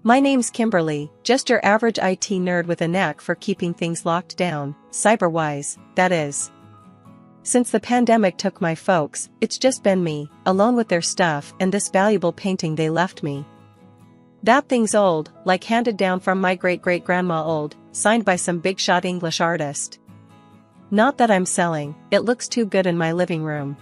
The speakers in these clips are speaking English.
My name's Kimberly, just your average IT nerd with a knack for keeping things locked down, cyber-wise, that is. Since the pandemic took my folks, it's just been me, alone with their stuff and this valuable painting they left me. That thing's old, like handed down from my great-great-grandma old, signed by some big-shot English artist. Not that I'm selling, it looks too good in my living room.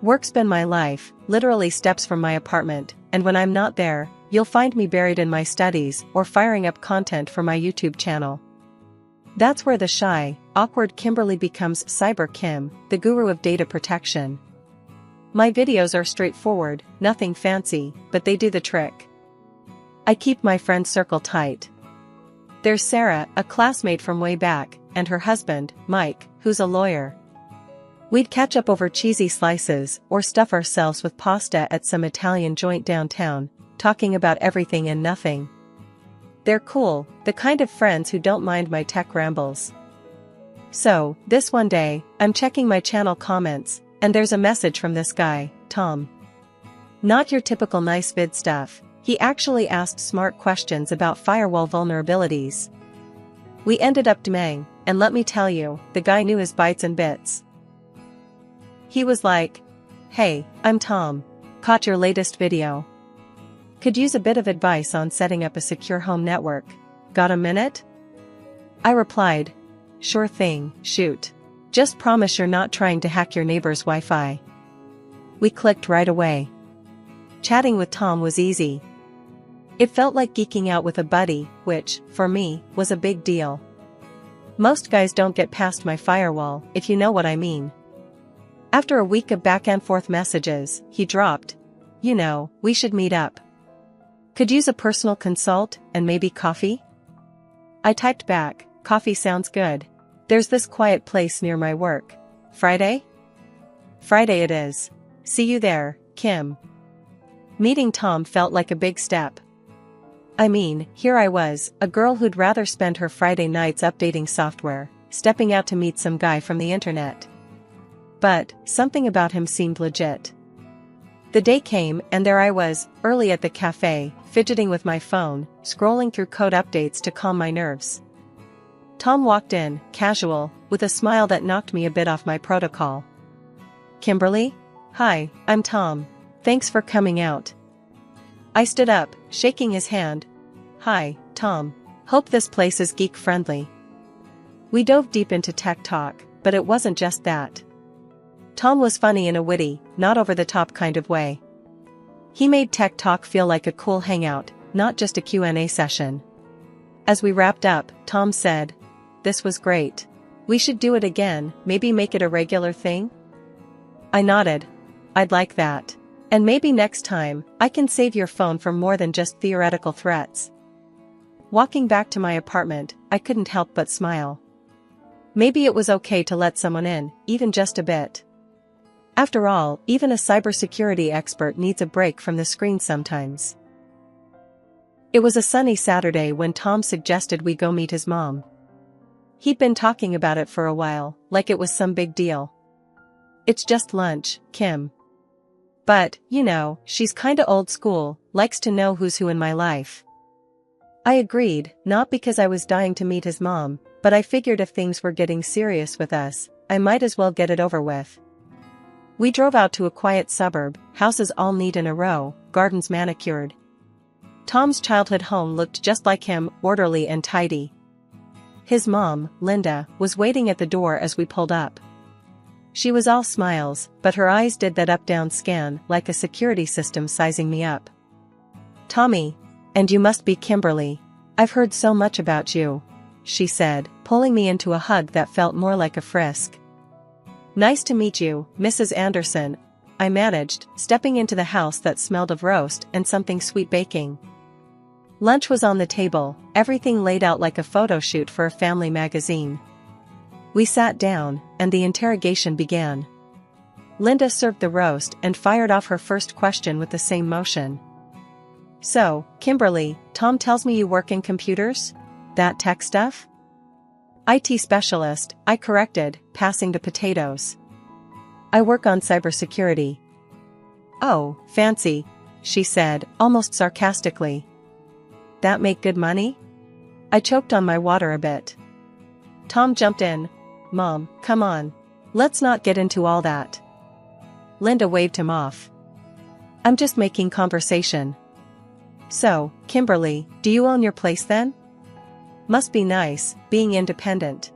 Work's been my life, literally steps from my apartment, and when I'm not there, you'll find me buried in my studies or firing up content for my YouTube channel. That's where the shy, awkward Kimberly becomes Cyber Kim, the guru of data protection. My videos are straightforward, nothing fancy, but they do the trick. I keep my friend circle tight. There's Sarah, a classmate from way back, and her husband, Mike, who's a lawyer. We'd catch up over cheesy slices or stuff ourselves with pasta at some Italian joint downtown, talking about everything and nothing. They're cool, the kind of friends who don't mind my tech rambles. So, this one day, I'm checking my channel comments, and there's a message from this guy, Tom. Not your typical nice vid stuff, he actually asked smart questions about firewall vulnerabilities. We ended up DMing, and let me tell you, the guy knew his bytes and bits. He was like, "Hey, I'm Tom. Caught your latest video. Could use a bit of advice on setting up a secure home network. Got a minute?" I replied, "Sure thing, shoot. Just promise you're not trying to hack your neighbor's Wi-Fi." We clicked right away. Chatting with Tom was easy. It felt like geeking out with a buddy, which, for me, was a big deal. Most guys don't get past my firewall, if you know what I mean. After a week of back-and-forth messages, he dropped, "You know, we should meet up. Could use a personal consult, and maybe coffee?" I typed back, "Coffee sounds good. There's this quiet place near my work. Friday?" "Friday it is. See you there, Kim." Meeting Tom felt like a big step. I mean, here I was, a girl who'd rather spend her Friday nights updating software, stepping out to meet some guy from the internet. But, something about him seemed legit. The day came and there I was, early at the cafe, fidgeting with my phone, scrolling through code updates to calm my nerves. Tom walked in, casual, with a smile that knocked me a bit off my protocol. "Kimberly? Hi, I'm Tom. Thanks for coming out." I stood up, shaking his hand. "Hi, Tom. Hope this place is geek-friendly." We dove deep into tech talk, but it wasn't just that. Tom was funny in a witty, not over-the-top kind of way. He made tech talk feel like a cool hangout, not just a Q&A session. As we wrapped up, Tom said, "This was great. We should do it again, maybe make it a regular thing?" I nodded. "I'd like that. And maybe next time, I can save your phone from more than just theoretical threats." Walking back to my apartment, I couldn't help but smile. Maybe it was okay to let someone in, even just a bit. After all, even a cybersecurity expert needs a break from the screen sometimes. It was a sunny Saturday when Tom suggested we go meet his mom. He'd been talking about it for a while, like it was some big deal. "It's just lunch, Kim. But, you know, she's kinda old school, likes to know who's who in my life." I agreed, not because I was dying to meet his mom, but I figured if things were getting serious with us, I might as well get it over with. We drove out to a quiet suburb, houses all neat in a row, gardens manicured. Tom's childhood home looked just like him, orderly and tidy. His mom, Linda, was waiting at the door as we pulled up. She was all smiles, but her eyes did that up-down scan like a security system sizing me up. "Tommy, and you must be Kimberly. I've heard so much about you," she said, pulling me into a hug that felt more like a frisk. "Nice to meet you, Mrs. Anderson," I managed, stepping into the house that smelled of roast and something sweet baking. Lunch was on the table, everything laid out like a photo shoot for a family magazine. We sat down, and the interrogation began. Linda served the roast and fired off her first question with the same motion. "So, Kimberly, Tom tells me you work in computers? That tech stuff?" "IT specialist," I corrected, passing the potatoes. "I work on cybersecurity." "Oh, fancy," she said, almost sarcastically. that make good money? I choked on my water a bit. Tom jumped in. Mom, come on. Let's not get into all that. Linda waved him off. I'm just making conversation. So, Kimberly, do you own your place then? Must be nice, being independent.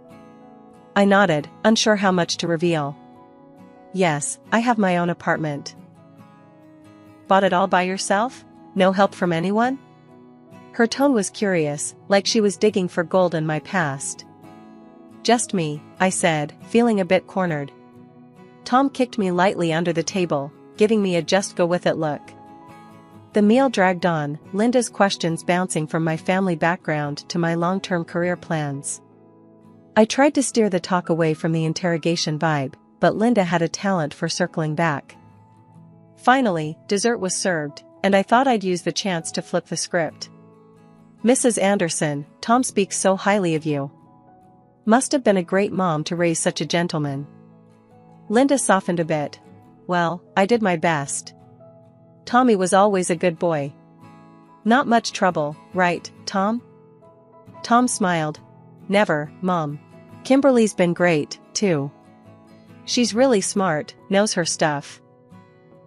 I nodded, unsure how much to reveal. Yes, I have my own apartment. Bought it all by yourself? No help from anyone? Her tone was curious, like she was digging for gold in my past. Just me, I said, feeling a bit cornered. Tom kicked me lightly under the table, giving me a just-go-with-it look. The meal dragged on, Linda's questions bouncing from my family background to my long-term career plans. I tried to steer the talk away from the interrogation vibe, but Linda had a talent for circling back. Finally, dessert was served, and I thought I'd use the chance to flip the script. Mrs. Anderson, Tom speaks so highly of you. Must have been a great mom to raise such a gentleman. Linda softened a bit. Well, I did my best. Tommy was always a good boy. Not much trouble, right, Tom? Tom smiled. Never, Mom. Kimberly's been great, too. She's really smart, knows her stuff.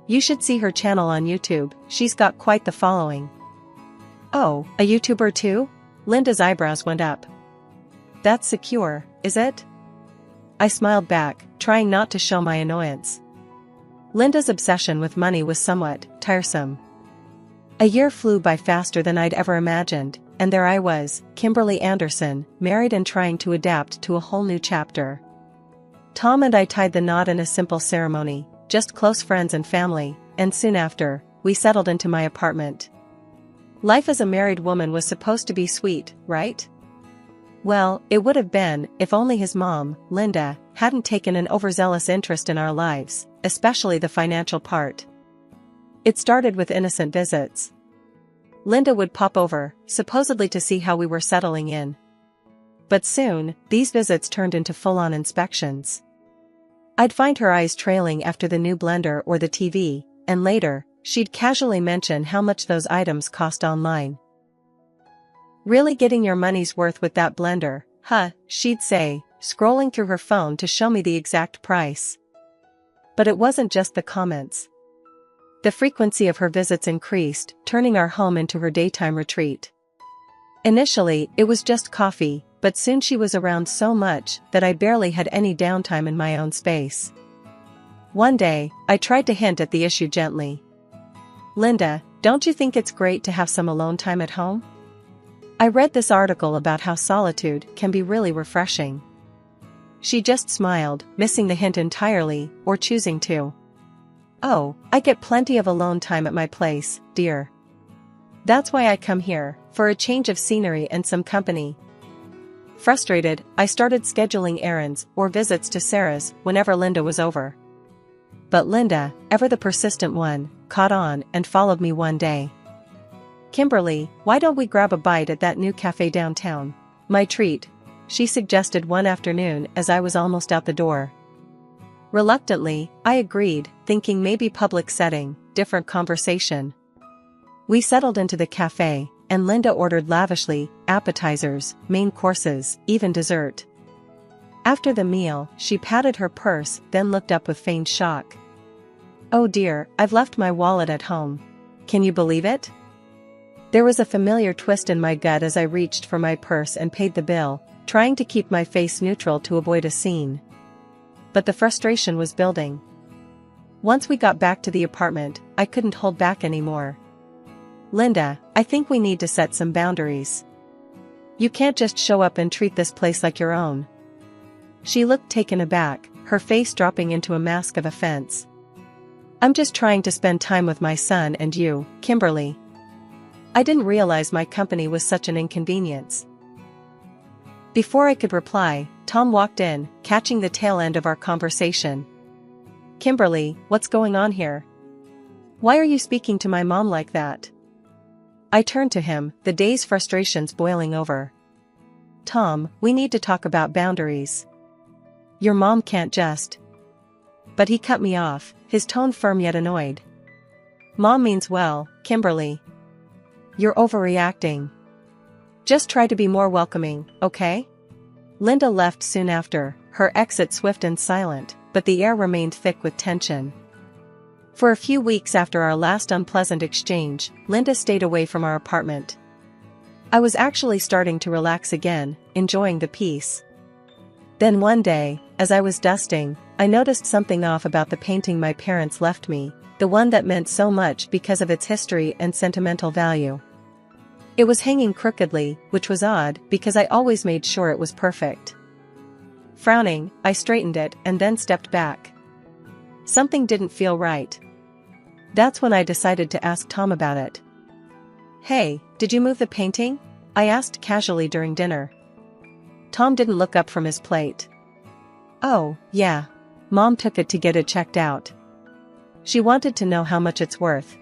You should see her channel on YouTube, she's got quite the following. Oh, a YouTuber too? Linda's eyebrows went up. That's secure, is it? I smiled back, trying not to show my annoyance. Linda's obsession with money was somewhat tiresome. A year flew by faster than I'd ever imagined, and there I was, Kimberly Anderson, married and trying to adapt to a whole new chapter. Tom and I tied the knot in a simple ceremony, just close friends and family, and soon after, we settled into my apartment. Life as a married woman was supposed to be sweet, right? Well, it would have been, if only his mom, Linda, hadn't taken an overzealous interest in our lives, especially the financial part. It started with innocent visits. Linda would pop over, supposedly to see how we were settling in. But soon, these visits turned into full-on inspections. I'd find her eyes trailing after the new blender or the TV, and later, she'd casually mention how much those items cost online. Really getting your money's worth with that blender, huh, she'd say, scrolling through her phone to show me the exact price. But it wasn't just the comments. The frequency of her visits increased, turning our home into her daytime retreat. Initially, it was just coffee, but soon she was around so much that I barely had any downtime in my own space. One day, I tried to hint at the issue gently. Linda, don't you think it's great to have some alone time at home? I read this article about how solitude can be really refreshing. She just smiled, missing the hint entirely, or choosing to. Oh, I get plenty of alone time at my place, dear. That's why I come here, for a change of scenery and some company. Frustrated, I started scheduling errands or visits to Sarah's whenever Linda was over. But Linda, ever the persistent one, caught on and followed me one day. Kimberly, why don't we grab a bite at that new cafe downtown? My treat, she suggested one afternoon as I was almost out the door. Reluctantly, I agreed, thinking maybe public setting, different conversation. We settled into the cafe, and Linda ordered lavishly, appetizers, main courses, even dessert. After the meal, she patted her purse, then looked up with feigned shock. Oh dear, I've left my wallet at home. Can you believe it? There was a familiar twist in my gut as I reached for my purse and paid the bill, trying to keep my face neutral to avoid a scene. But the frustration was building. Once we got back to the apartment, I couldn't hold back anymore. Linda, I think we need to set some boundaries. You can't just show up and treat this place like your own. She looked taken aback, her face dropping into a mask of offense. I'm just trying to spend time with my son and you, Kimberly. I didn't realize my company was such an inconvenience. Before I could reply, Tom walked in, catching the tail end of our conversation. Kimberly, what's going on here? Why are you speaking to my mom like that? I turned to him, the day's frustrations boiling over. Tom, we need to talk about boundaries. Your mom can't just. But he cut me off, his tone firm yet annoyed. Mom means well, Kimberly. You're overreacting. Just try to be more welcoming, okay? Linda left soon after, her exit swift and silent, but the air remained thick with tension. For a few weeks after our last unpleasant exchange, Linda stayed away from our apartment. I was actually starting to relax again, enjoying the peace. Then one day, as I was dusting, I noticed something off about the painting my parents left me, the one that meant so much because of its history and sentimental value. It was hanging crookedly, which was odd because I always made sure it was perfect. Frowning, I straightened it and then stepped back. Something didn't feel right. That's when I decided to ask Tom about it. "Hey, did you move the painting?" I asked casually during dinner. Tom didn't look up from his plate. "Oh, yeah. Mom took it to get it checked out. She wanted to know how much it's worth."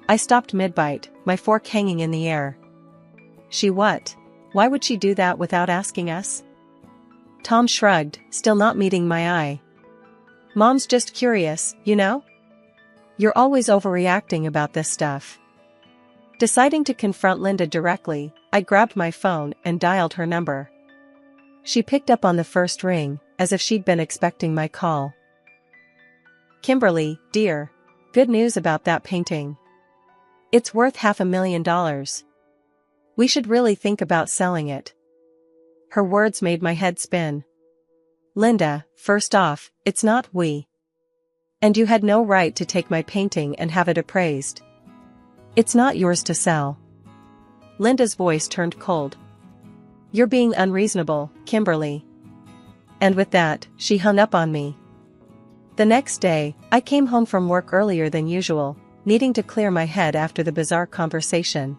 I stopped mid-bite, my fork hanging in the air. "She what? Why would she do that without asking us?" Tom shrugged, still not meeting my eye. "Mom's just curious, you know? You're always overreacting about this stuff." Deciding to confront Linda directly, I grabbed my phone and dialed her number. She picked up on the first ring, as if she'd been expecting my call. "Kimberly, dear. Good news about that painting. It's worth $500,000. We should really think about selling it." Her words made my head spin. "Linda, first off, it's not we. And you had no right to take my painting and have it appraised. It's not yours to sell." Linda's voice turned cold. "You're being unreasonable, Kimberly." And with that, she hung up on me. The next day, I came home from work earlier than usual, needing to clear my head after the bizarre conversation.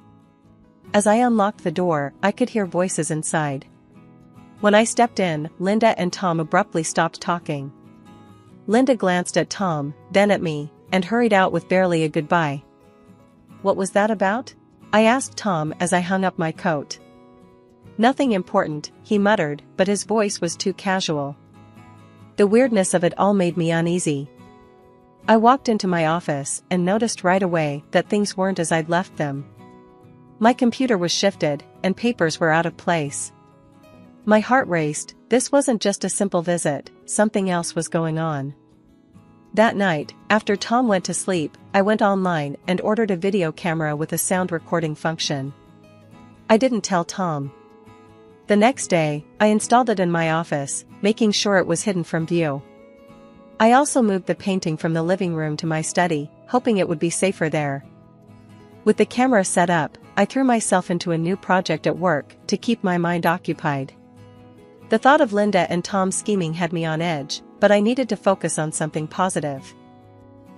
As I unlocked the door, I could hear voices inside. When I stepped in, Linda and Tom abruptly stopped talking. Linda glanced at Tom, then at me, and hurried out with barely a goodbye. "What was that about?" I asked Tom as I hung up my coat. "Nothing important," he muttered, but his voice was too casual. The weirdness of it all made me uneasy. I walked into my office and noticed right away that things weren't as I'd left them. My computer was shifted, and papers were out of place. My heart raced. This wasn't just a simple visit, something else was going on. That night, after Tom went to sleep, I went online and ordered a video camera with a sound recording function. I didn't tell Tom. The next day, I installed it in my office, making sure it was hidden from view. I also moved the painting from the living room to my study, hoping it would be safer there. With the camera set up, I threw myself into a new project at work to keep my mind occupied. The thought of Linda and Tom scheming had me on edge, but I needed to focus on something positive.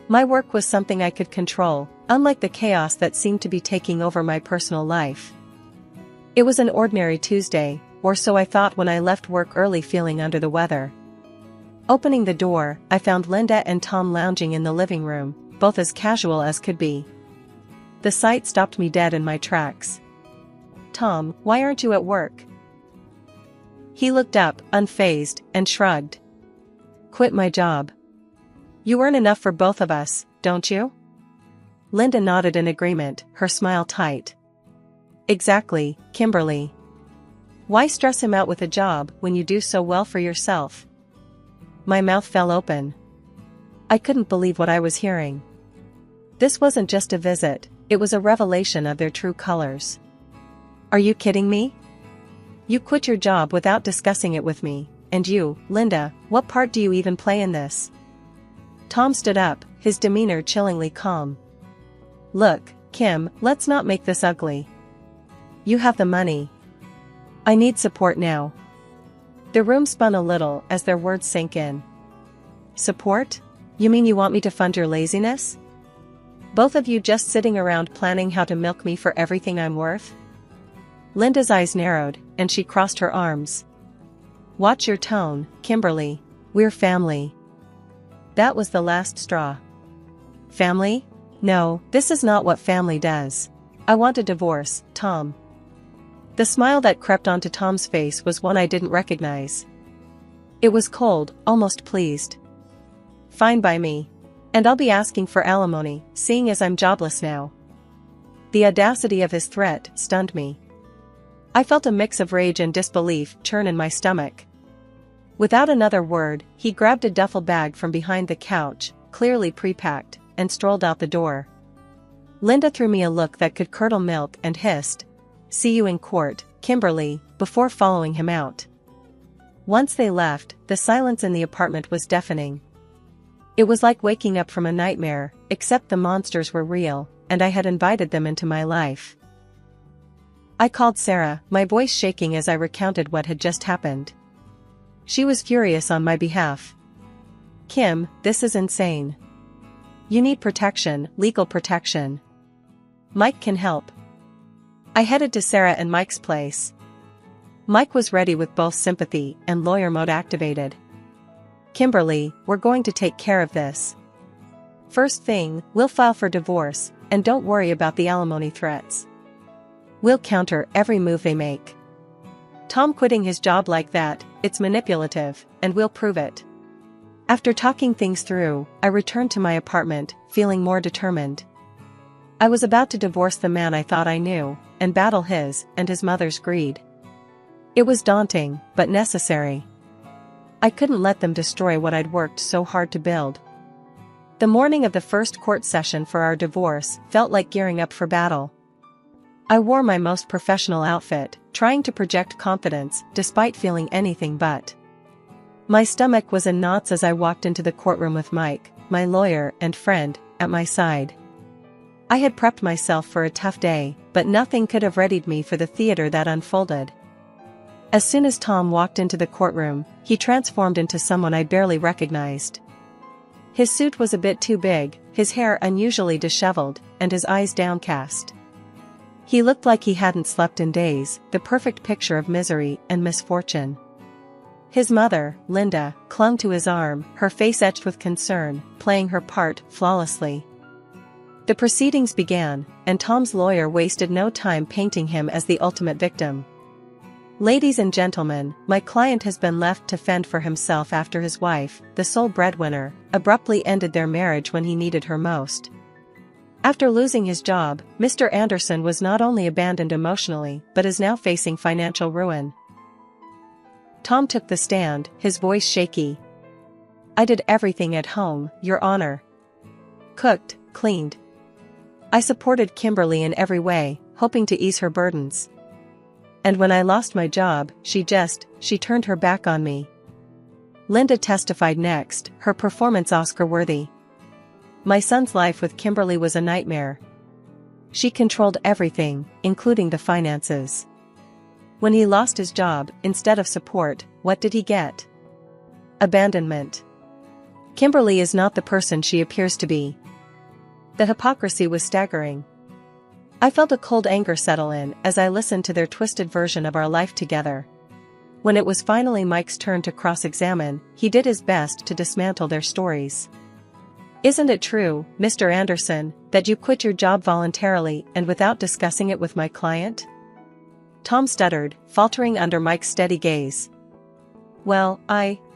My work was something I could control, unlike the chaos that seemed to be taking over my personal life. It was an ordinary Tuesday, or so I thought when I left work early feeling under the weather. Opening the door, I found Linda and Tom lounging in the living room, both as casual as could be. The sight stopped me dead in my tracks. "Tom, why aren't you at work?" He looked up, unfazed, and shrugged. "Quit my job. You earn enough for both of us, don't you?" Linda nodded in agreement, her smile tight. "Exactly, Kimberly. Why stress him out with a job when you do so well for yourself?" My mouth fell open. I couldn't believe what I was hearing. This wasn't just a visit, it was a revelation of their true colors. "Are you kidding me? You quit your job without discussing it with me, and you, Linda, what part do you even play in this?" Tom stood up, his demeanor chillingly calm. "Look, Kim, let's not make this ugly. You have the money. I need support now." The room spun a little as their words sank in. "Support? You mean you want me to fund your laziness? Both of you just sitting around planning how to milk me for everything I'm worth?" Linda's eyes narrowed, and she crossed her arms. "Watch your tone, Kimberly. We're family." That was the last straw. "Family? No, this is not what family does. I want a divorce, Tom." The smile that crept onto Tom's face was one I didn't recognize. It was cold, almost pleased. "Fine by me. And I'll be asking for alimony, seeing as I'm jobless now." The audacity of his threat stunned me. I felt a mix of rage and disbelief churn in my stomach. Without another word, he grabbed a duffel bag from behind the couch, clearly pre-packed, and strolled out the door. Linda threw me a look that could curdle milk and hissed, "See you in court, Kimberly," before following him out. Once they left, the silence in the apartment was deafening. It was like waking up from a nightmare, except the monsters were real, and I had invited them into my life. I called Sarah, my voice shaking as I recounted what had just happened. She was furious on my behalf. "Kim, this is insane. You need protection, legal protection. Mike can help." I headed to Sarah and Mike's place. Mike was ready with both sympathy and lawyer mode activated. "Kimberly, we're going to take care of this. First thing, we'll file for divorce, and don't worry about the alimony threats. We'll counter every move they make. Tom quitting his job like that, it's manipulative, and we'll prove it." After talking things through, I returned to my apartment, feeling more determined. I was about to divorce the man I thought I knew, and battle his and his mother's greed. It was daunting, but necessary. I couldn't let them destroy what I'd worked so hard to build. The morning of the first court session for our divorce felt like gearing up for battle. I wore my most professional outfit, trying to project confidence despite feeling anything but. My stomach was in knots as I walked into the courtroom with Mike, my lawyer and friend, at my side. I had prepped myself for a tough day, but nothing could have readied me for the theater that unfolded. As soon as Tom walked into the courtroom, he transformed into someone I barely recognized. His suit was a bit too big, his hair unusually disheveled, and his eyes downcast. He looked like he hadn't slept in days, the perfect picture of misery and misfortune. His mother, Linda, clung to his arm, her face etched with concern, playing her part flawlessly. The proceedings began, and Tom's lawyer wasted no time painting him as the ultimate victim. "Ladies and gentlemen, my client has been left to fend for himself after his wife, the sole breadwinner, abruptly ended their marriage when he needed her most. After losing his job, Mr. Anderson was not only abandoned emotionally but is now facing financial ruin." Tom took the stand, his voice shaky. "I did everything at home, Your Honor. Cooked, cleaned. I supported Kimberly in every way, hoping to ease her burdens. And when I lost my job, she turned her back on me." Linda testified next, her performance Oscar-worthy. "My son's life with Kimberly was a nightmare. She controlled everything, including the finances. When he lost his job, instead of support, what did he get? Abandonment. Kimberly is not the person she appears to be." The hypocrisy was staggering. I felt a cold anger settle in as I listened to their twisted version of our life together. When it was finally Mike's turn to cross-examine, he did his best to dismantle their stories. "Isn't it true, Mr. Anderson, that you quit your job voluntarily and without discussing it with my client?" Tom stuttered, faltering under Mike's steady gaze. "Well,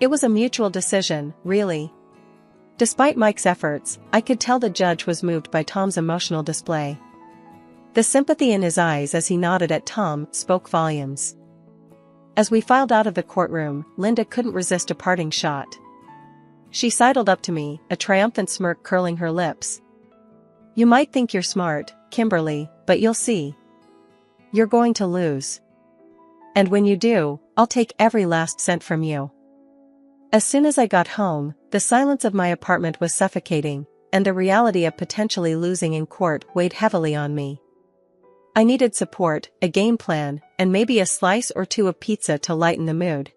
it was a mutual decision, really." Despite Mike's efforts, I could tell the judge was moved by Tom's emotional display. The sympathy in his eyes as he nodded at Tom spoke volumes. As we filed out of the courtroom, Linda couldn't resist a parting shot. She sidled up to me, a triumphant smirk curling her lips. "You might think you're smart, Kimberly, but you'll see. You're going to lose. And when you do, I'll take every last cent from you." As soon as I got home, the silence of my apartment was suffocating, and the reality of potentially losing in court weighed heavily on me. I needed support, a game plan, and maybe a slice or two of pizza to lighten the mood.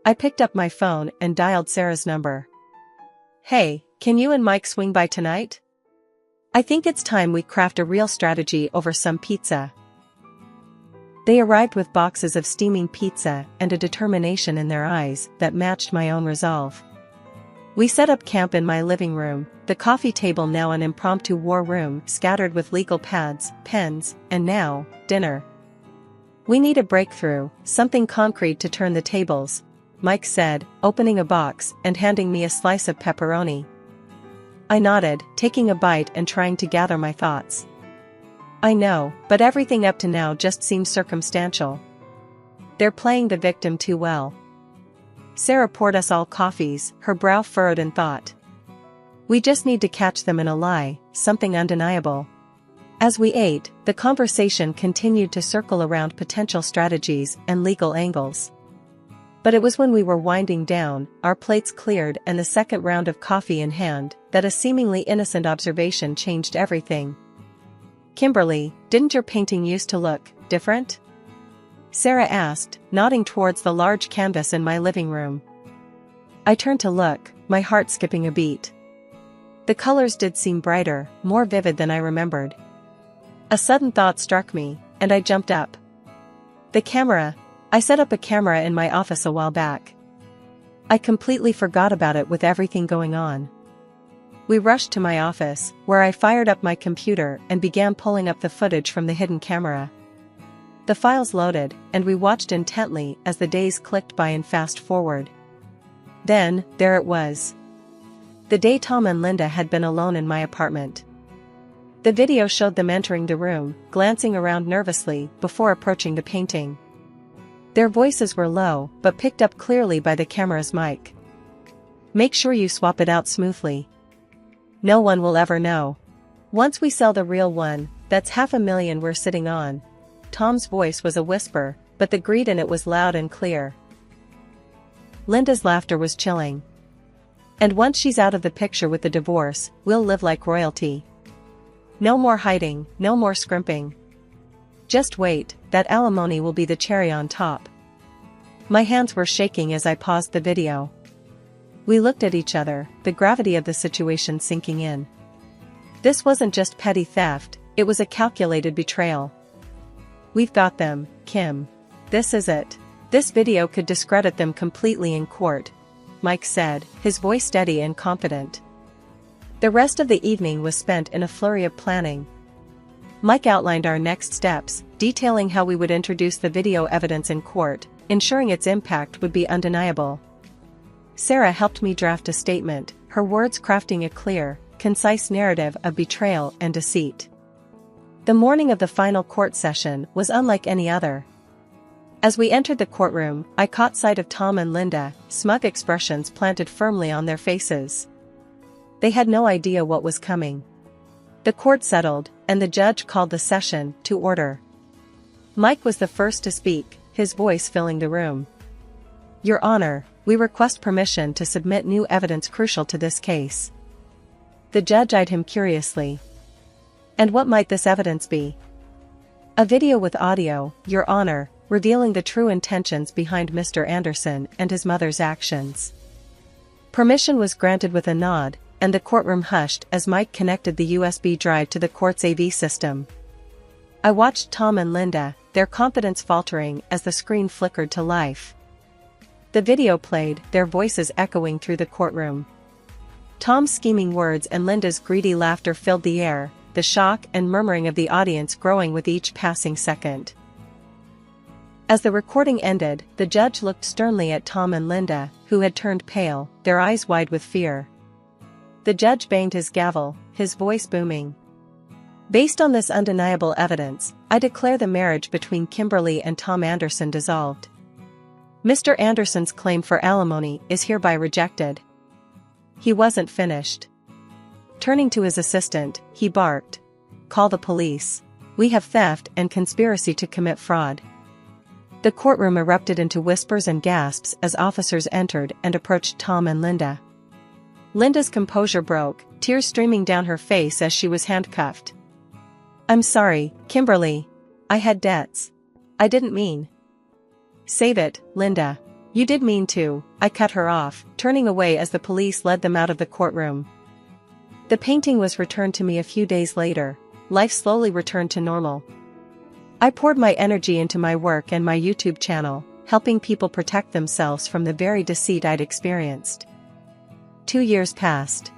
I picked up my phone and dialed Sarah's number. "Hey, can you and Mike swing by tonight? I think it's time we craft a real strategy over some pizza." They arrived with boxes of steaming pizza and a determination in their eyes that matched my own resolve. We set up camp in my living room, the coffee table now an impromptu war room scattered with legal pads, pens, and now, dinner. "We need a breakthrough, something concrete to turn the tables," Mike said, opening a box and handing me a slice of pepperoni. I nodded, taking a bite and trying to gather my thoughts. I know, but everything up to now just seems circumstantial. They're playing the victim too well. Sarah poured us all coffees, her brow furrowed in thought. We just need to catch them in a lie, something undeniable. As we ate, the conversation continued to circle around potential strategies and legal angles. But it was when we were winding down, our plates cleared and the second round of coffee in hand, that a seemingly innocent observation changed everything. Kimberly, didn't your painting used to look different? Sarah asked, nodding towards the large canvas in my living room. I turned to look, my heart skipping a beat. The colors did seem brighter, more vivid than I remembered. A sudden thought struck me, and I jumped up. The camera. I set up a camera in my office a while back. I completely forgot about it with everything going on. We rushed to my office, where I fired up my computer and began pulling up the footage from the hidden camera. The files loaded, and we watched intently as the days clicked by and fast forward. Then, there it was. The day Tom and Linda had been alone in my apartment. The video showed them entering the room, glancing around nervously before approaching the painting. Their voices were low, but picked up clearly by the camera's mic. Make sure you swap it out smoothly. No one will ever know. Once we sell the real one, that's $500,000 we're sitting on. Tom's voice was a whisper, but the greed in it was loud and clear. Linda's laughter was chilling. And once she's out of the picture with the divorce, we'll live like royalty. No more hiding, no more scrimping. Just wait, that alimony will be the cherry on top. My hands were shaking as I paused the video. We looked at each other, the gravity of the situation sinking in. This wasn't just petty theft, it was a calculated betrayal. We've got them, Kim. This is it. This video could discredit them completely in court, Mike said, his voice steady and confident. The rest of the evening was spent in a flurry of planning. Mike outlined our next steps, detailing how we would introduce the video evidence in court, ensuring its impact would be undeniable. Sarah helped me draft a statement, her words crafting a clear, concise narrative of betrayal and deceit. The morning of the final court session was unlike any other. As we entered the courtroom, I caught sight of Tom and Linda, smug expressions planted firmly on their faces. They had no idea what was coming. The court settled, and the judge called the session to order. Mike was the first to speak, his voice filling the room. Your Honor, we request permission to submit new evidence crucial to this case. The judge eyed him curiously. And what might this evidence be? A video with audio, Your Honor, revealing the true intentions behind Mr. Anderson and his mother's actions. Permission was granted with a nod, and the courtroom hushed as Mike connected the USB drive to the court's AV system. I watched Tom and Linda, their confidence faltering as the screen flickered to life. The video played, their voices echoing through the courtroom. Tom's scheming words and Linda's greedy laughter filled the air, the shock and murmuring of the audience growing with each passing second. As the recording ended, the judge looked sternly at Tom and Linda, who had turned pale, their eyes wide with fear. The judge banged his gavel, his voice booming. Based on this undeniable evidence, I declare the marriage between Kimberly and Tom Anderson dissolved. Mr. Anderson's claim for alimony is hereby rejected. He wasn't finished. Turning to his assistant, he barked. Call the police. We have theft and conspiracy to commit fraud. The courtroom erupted into whispers and gasps as officers entered and approached Tom and Linda. Linda's composure broke, tears streaming down her face as she was handcuffed. I'm sorry, Kimberly. I had debts. I didn't mean. Save it, Linda. You did mean to, I cut her off, turning away as the police led them out of the courtroom. The painting was returned to me a few days later. Life slowly returned to normal. I poured my energy into my work and my YouTube channel, helping people protect themselves from the very deceit I'd experienced. 2 years passed.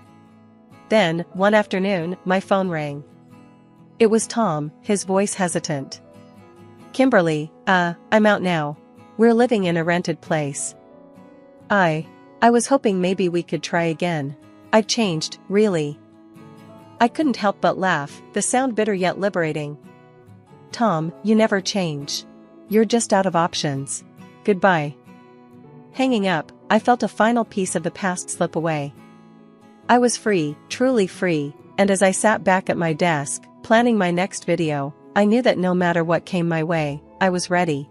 Then, one afternoon, my phone rang. It was Tom, his voice hesitant. Kimberly, I'm out now. We're living in a rented place. I was hoping maybe we could try again. I've changed, really. I couldn't help but laugh, the sound bitter yet liberating. Tom, you never change. You're just out of options. Goodbye. Hanging up, I felt a final piece of the past slip away. I was free, truly free, and as I sat back at my desk, planning my next video, I knew that no matter what came my way, I was ready.